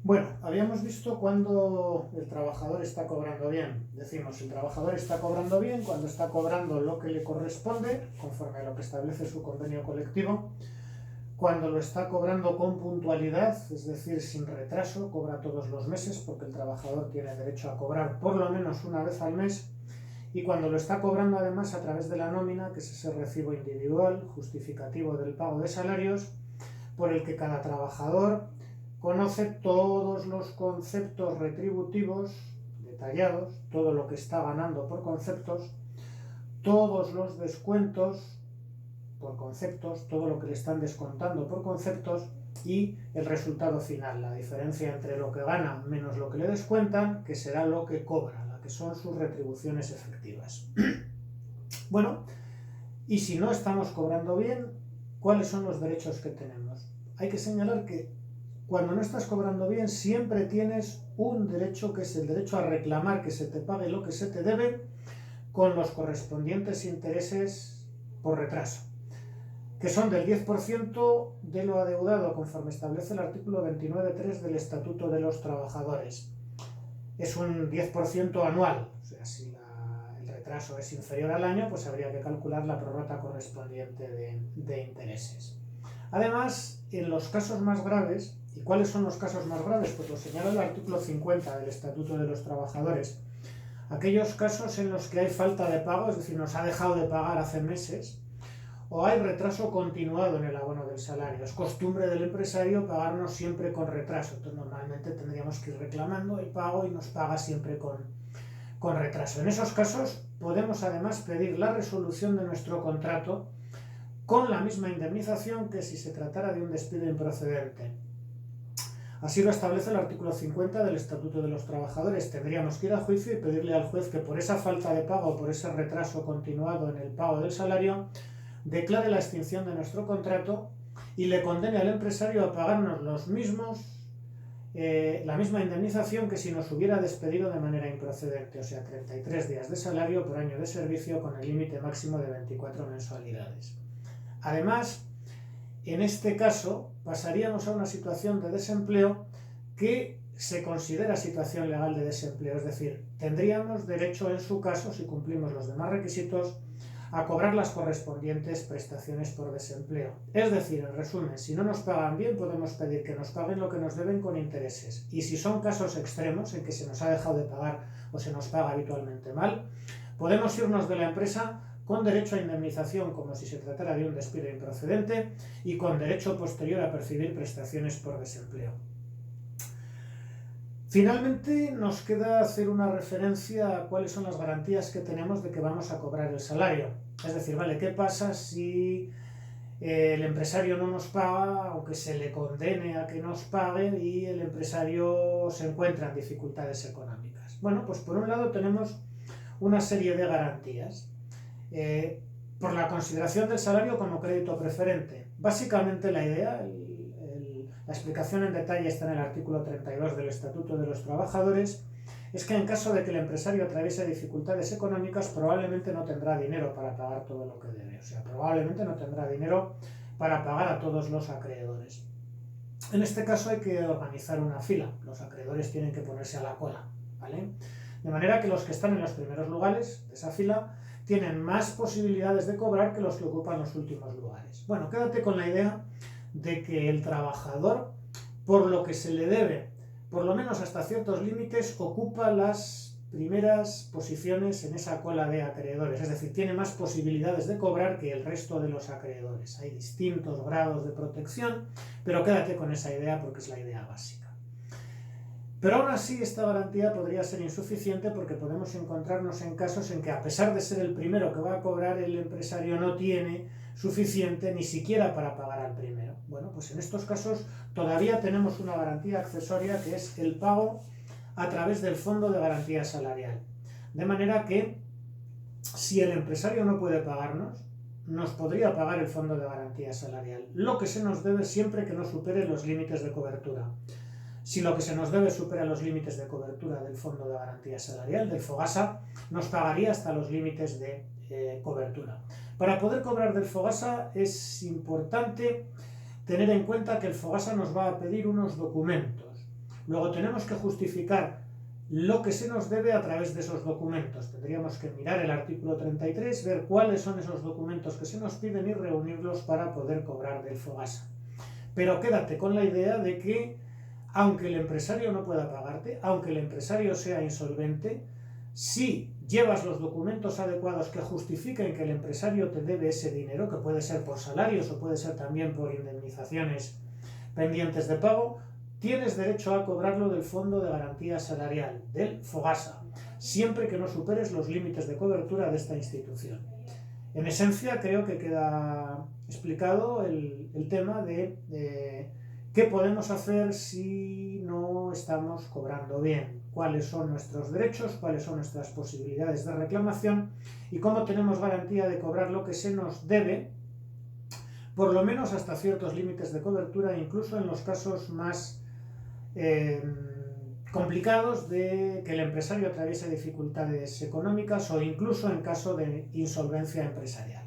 Bueno, habíamos visto cuando el trabajador está cobrando bien. Decimos, el trabajador está cobrando bien cuando está cobrando lo que le corresponde, conforme a lo que establece su convenio colectivo, cuando lo está cobrando con puntualidad, es decir, sin retraso, cobra todos los meses, porque el trabajador tiene derecho a cobrar por lo menos una vez al mes, y cuando lo está cobrando además a través de la nómina, que es ese recibo individual justificativo del pago de salarios, por el que cada trabajador conoce todos los conceptos retributivos detallados, todo lo que está ganando por conceptos, todos los descuentos por conceptos, todo lo que le están descontando por conceptos y el resultado final, la diferencia entre lo que gana menos lo que le descuentan, que será lo que cobra, la que son sus retribuciones efectivas. Bueno, y si no estamos cobrando bien, ¿cuáles son los derechos que tenemos? Hay que señalar que cuando no estás cobrando bien siempre tienes un derecho, que es el derecho a reclamar que se te pague lo que se te debe con los correspondientes intereses por retraso, que son del 10% de lo adeudado conforme establece el artículo 29.3 del Estatuto de los Trabajadores. Es un 10% anual, o sea, si el retraso es inferior al año, pues habría que calcular la prorrata correspondiente de intereses. Además, en los casos más graves, ¿y cuáles son los casos más graves? Pues lo señala el artículo 50 del Estatuto de los Trabajadores. Aquellos casos en los que hay falta de pago, es decir, nos ha dejado de pagar hace meses, o hay retraso continuado en el abono del salario. Es costumbre del empresario pagarnos siempre con retraso. Entonces, normalmente tendríamos que ir reclamando el pago y nos paga siempre con retraso. En esos casos, podemos además pedir la resolución de nuestro contrato con la misma indemnización que si se tratara de un despido improcedente. Así lo establece el artículo 50 del Estatuto de los Trabajadores. Tendríamos que ir a juicio y pedirle al juez que por esa falta de pago, por ese retraso continuado en el pago del salario, declare la extinción de nuestro contrato y le condene al empresario a pagarnos la misma indemnización que si nos hubiera despedido de manera improcedente, o sea, 33 días de salario por año de servicio con el límite máximo de 24 mensualidades. Además, en este caso pasaríamos a una situación de desempleo que se considera situación legal de desempleo, es decir, tendríamos derecho en su caso, si cumplimos los demás requisitos, a cobrar las correspondientes prestaciones por desempleo. Es decir, en resumen, si no nos pagan bien, podemos pedir que nos paguen lo que nos deben con intereses. Y si son casos extremos en que se nos ha dejado de pagar o se nos paga habitualmente mal, podemos irnos de la empresa con derecho a indemnización como si se tratara de un despido improcedente y con derecho posterior a percibir prestaciones por desempleo. Finalmente, nos queda hacer una referencia a cuáles son las garantías que tenemos de que vamos a cobrar el salario. Es decir, ¿vale? ¿Qué pasa si el empresario no nos paga, aunque se le condene a que nos pague y el empresario se encuentra en dificultades económicas? Bueno, pues por un lado tenemos una serie de garantías. Por la consideración del salario como crédito preferente. Básicamente la idea, la explicación en detalle está en el artículo 32 del Estatuto de los Trabajadores, es que en caso de que el empresario atraviese dificultades económicas, probablemente no tendrá dinero para pagar todo lo que debe. O sea, probablemente no tendrá dinero para pagar a todos los acreedores. En este caso hay que organizar una fila. Los acreedores tienen que ponerse a la cola, ¿vale? De manera que los que están en los primeros lugares de esa fila tienen más posibilidades de cobrar que los que ocupan los últimos lugares. Bueno, quédate con la idea de que el trabajador, por lo que se le debe, por lo menos hasta ciertos límites, ocupa las primeras posiciones en esa cola de acreedores, es decir, tiene más posibilidades de cobrar que el resto de los acreedores. Hay distintos grados de protección, pero quédate con esa idea porque es la idea básica. Pero aún así esta garantía podría ser insuficiente porque podemos encontrarnos en casos en que, a pesar de ser el primero que va a cobrar, el empresario no tiene suficiente ni siquiera para pagar al primero. Bueno, pues en estos casos todavía tenemos una garantía accesoria, que es el pago a través del Fondo de Garantía Salarial. De manera que, si el empresario no puede pagarnos, nos podría pagar el Fondo de Garantía Salarial, lo que se nos debe siempre que no supere los límites de cobertura. Si lo que se nos debe supera los límites de cobertura del Fondo de Garantía Salarial, del FOGASA, nos pagaría hasta los límites de cobertura. Para poder cobrar del FOGASA es importante tener en cuenta que el FOGASA nos va a pedir unos documentos. Luego tenemos que justificar lo que se nos debe a través de esos documentos. Tendríamos que mirar el artículo 33, ver cuáles son esos documentos que se nos piden y reunirlos para poder cobrar del FOGASA. Pero quédate con la idea de que, aunque el empresario no pueda pagarte, aunque el empresario sea insolvente, si llevas los documentos adecuados que justifiquen que el empresario te debe ese dinero, que puede ser por salarios o puede ser también por indemnizaciones pendientes de pago, tienes derecho a cobrarlo del Fondo de Garantía Salarial, del FOGASA, siempre que no superes los límites de cobertura de esta institución. En esencia, creo que queda explicado el tema de qué podemos hacer si no estamos cobrando bien, cuáles son nuestros derechos, cuáles son nuestras posibilidades de reclamación y cómo tenemos garantía de cobrar lo que se nos debe, por lo menos hasta ciertos límites de cobertura, incluso en los casos más complicados de que el empresario atraviese dificultades económicas o incluso en caso de insolvencia empresarial.